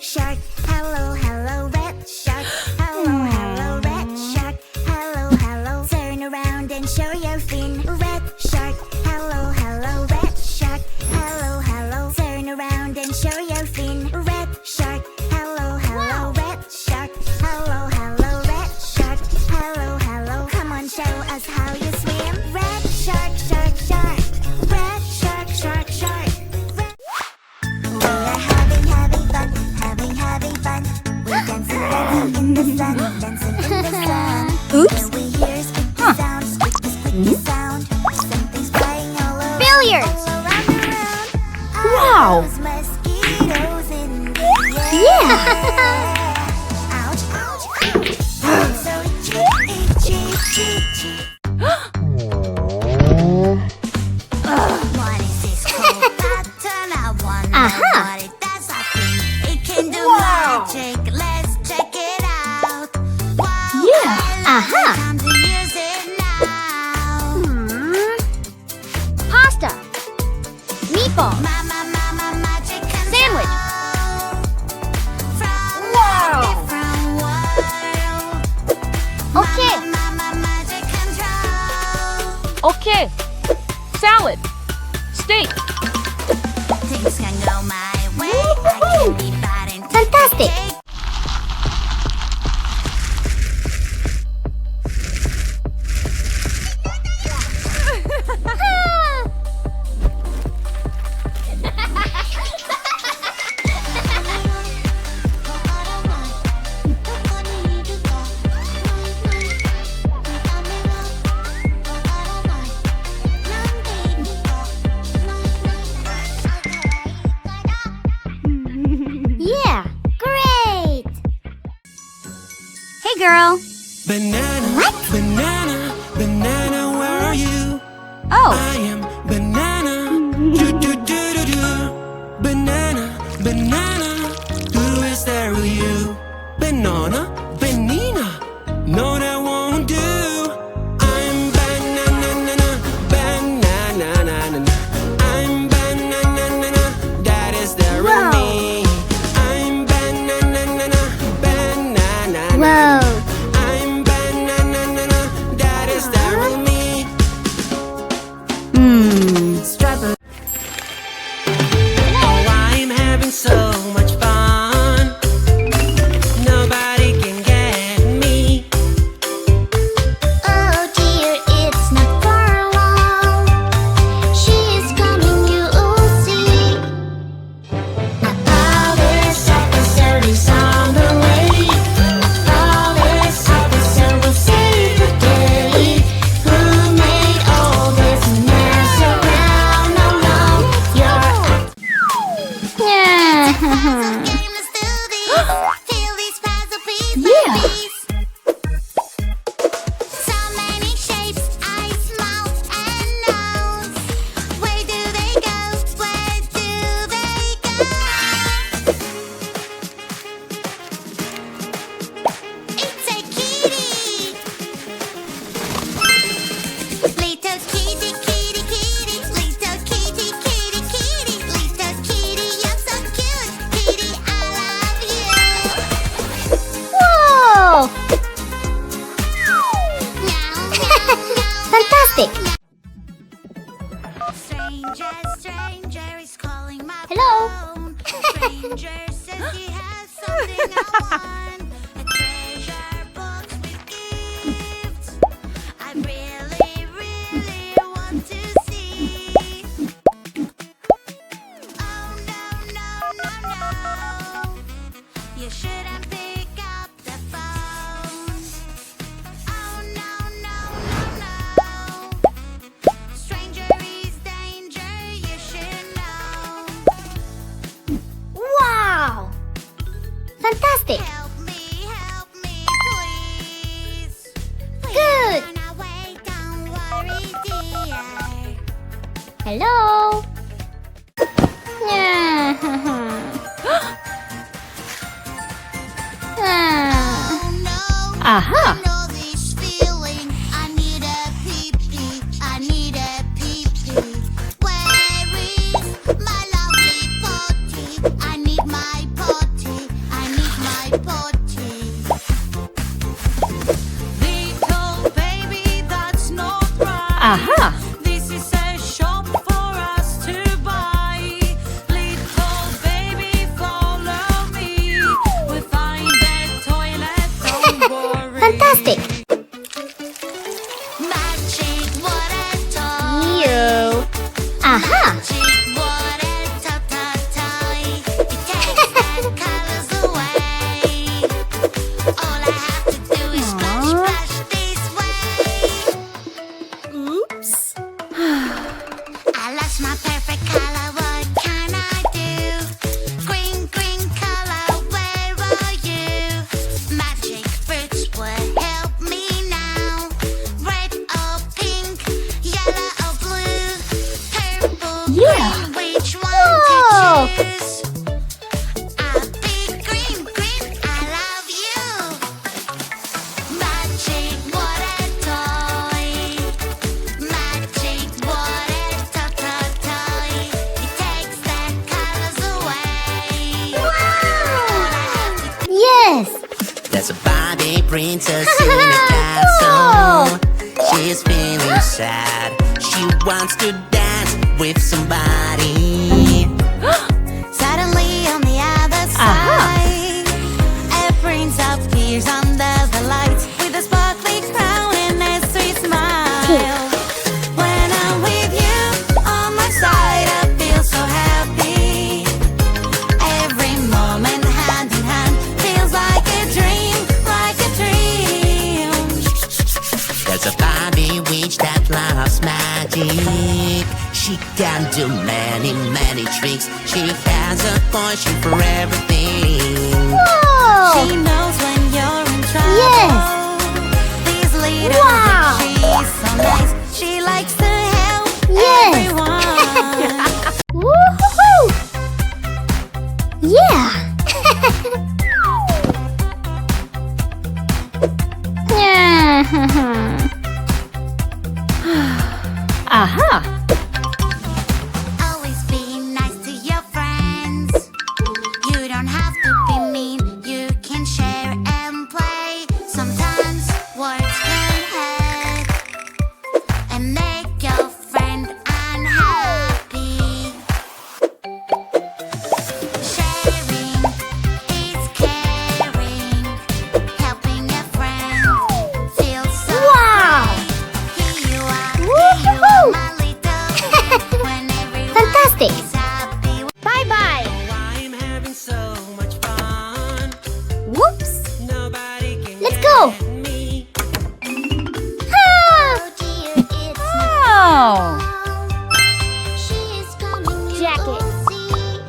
shark. Hello, hello, red shark. Hello, hello, red shark. Hello, hello. Turn around and show your fin. Red shark. Hello, hello, red shark. Hello, hello. Turn around and show your fin. Red shark. Hello, hello, red shark. Hello, hello, red shark. Hello, hello. Come on, show us how you swim. Red shark, shark, shark. Red shark, shark, shark. We are having fun, having fun. We're dancing in the sun, dancing in the sun. Oops. And we hear squeaky sound, squeaky sound. Something's flying all around. Billiards. All around, around. Wow. Those mosquitoes in the air. Yeah. Ouch, ouch, ouch. I'm so itchy, itchy, itchy. What is this cold pattern? I wonder what it does. I think it can do magic. Let's check it out. Wow, Yeah. I love time to use it now. Pasta. Meatball. Mama, magic control. Sandwich. From Wow. a different world. Okay. Mama, magic control. Okay. Salad. Steak. Things can go my way. I can be bad and Fantastic. Yeah. Great. Hey, girl. Banana, banana, banana, where are you? Oh. I am banana. Do do do do do. Banana, banana. Who is there with you? Banana, banana. No, that won't do. I'm banana, banana. I'm banana. That is there with me. I'm banana, banana. Whoa. I'm banana, that is there with me. Strawberry. Oh, I'm having so much fun. Nobody can get me. Oh dear, it's not far long. She is coming, you'll see. A police officer is on the way. A police officer will save the day. Who made all this mess around along your Yeah. game? Let's do this. Feel these puzzle pieces. Yeah. So many shapes, eyes, mouth, and nose. Where do they go? Where do they go? It's a kitty. Little kitty, kitty, kitty. Little kitty, kitty, kitty. Little kitty, you're so cute. Kitty, I love you. Whoa. Fantastic. Stranger is calling my Hello. phone. Stranger says he has something I want. A treasure box with gifts. I really, really want to see. Oh no. You shouldn't pick up the phone. Oh no. Stranger is danger, you should know. Wow. Fantastic. Help me, please. Good. Run away, don't worry, dear. Hello. Yeah. Oh no, Aha. I know this feeling. I need a pee-pee, I need a pee-pee. Where is my lovely potty? I need my potty. Magic water toy. It takes the colors away. All I have to do is splash, splash this way. Oops. I lost my perfect color. What can I do? Green, green color. Where are you? Magic fruits would help me now. Red or pink, yellow or blue, purple, Yeah. green. Which one Whoa. to choose? I'll be green, green. I love you. Magic water toy. Magic water toy. It takes the colors away. All I have to Yes. There's a Barbie princess in a castle. She's feeling sad. She wants to dance with somebody. Suddenly on the other side, a prince appears under the lights with a sparkly crown and a sweet smile. When I'm with you on my side, I feel so happy. Every moment hand in hand feels like a dream, like a dream. There's a Barbie witch that loves magic. She can do many, many tricks. She has a potion for everything. Whoa. She knows when you're in trouble. Yes. This little Wow. bitch, she's so nice. She likes to help Yes. everyone. Woohoo! Yeah. Aha. Always be nice to your friends. You don't have to be mean. You can share and play. Sometimes words can hurt and make your friend unhappy. Sharing is caring. Helping a friend feels so Wow. great. Here you are, Woohoo. my little friend. When everyone Fantastic. is happy. Bye-bye. I'm having so much fun. Whoops. Nobody can Let's go. get me. Ah. Oh dear, it's Oh. She is coming, you Jacket. will see.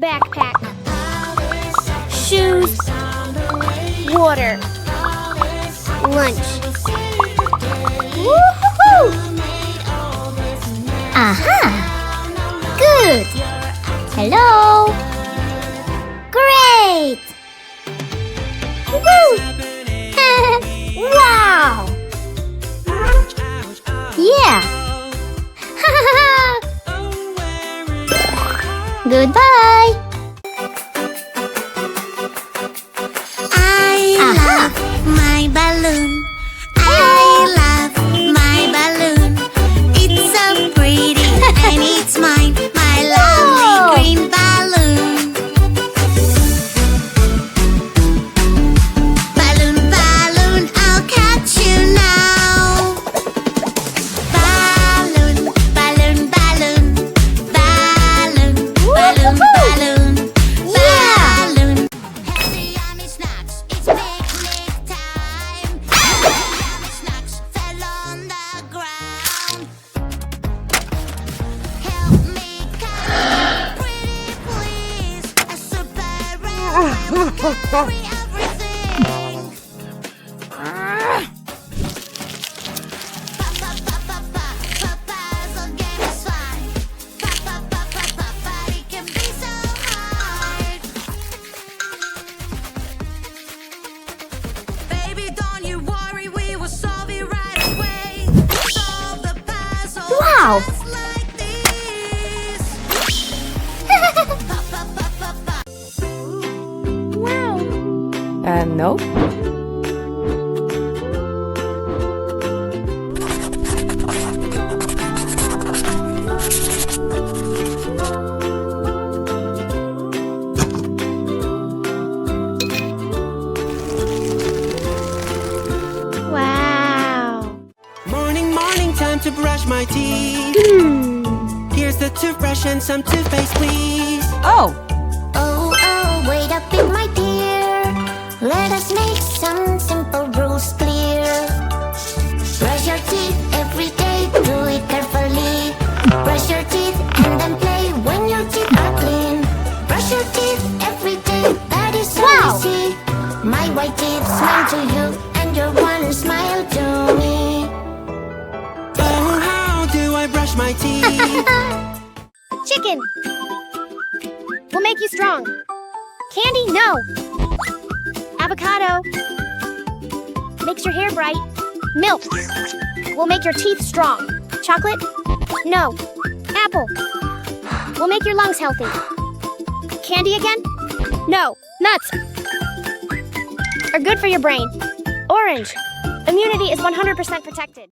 Backpack. Powers of Shoes. Water. Lunch. Woohoo! Aha! Good. Hello. Great. Woo! Wow! Yeah! Goodbye! I love my balloon. I love my balloon. It's so pretty and it's mine. My lovely Whoa. green balloon. Balloon, balloon, I'll catch you now. Balloon, balloon, balloon, balloon, balloon, balloon, balloon. Healthy, yummy snacks, it's picnic time. Yummy snacks fell on the ground. Help me carry, pretty please. A superhero will carry everything. Puzzle game is fun. It can be so hard. Baby, don't you worry, we will solve it right away. Solve the puzzle Wow. just like this. No. Wow. Morning, morning, time to brush my teeth. Here's the toothbrush and some toothpaste, please. Oh, Oh, oh, wait a bit, my dear. Let us make some simple rules clear. Brush your teeth every day, do it carefully. Brush your teeth and then play when your teeth are clean. Brush your teeth every day, that is so Wow. easy. My white teeth smile to you, and your one smile to me. Oh, how do I brush my teeth? Chicken will make you strong. Candy, no. Avocado makes your hair bright. Milk will make your teeth strong. Chocolate, no. Apple will make your lungs healthy. Candy again? No. Nuts are good for your brain. Orange, immunity is 100% protected.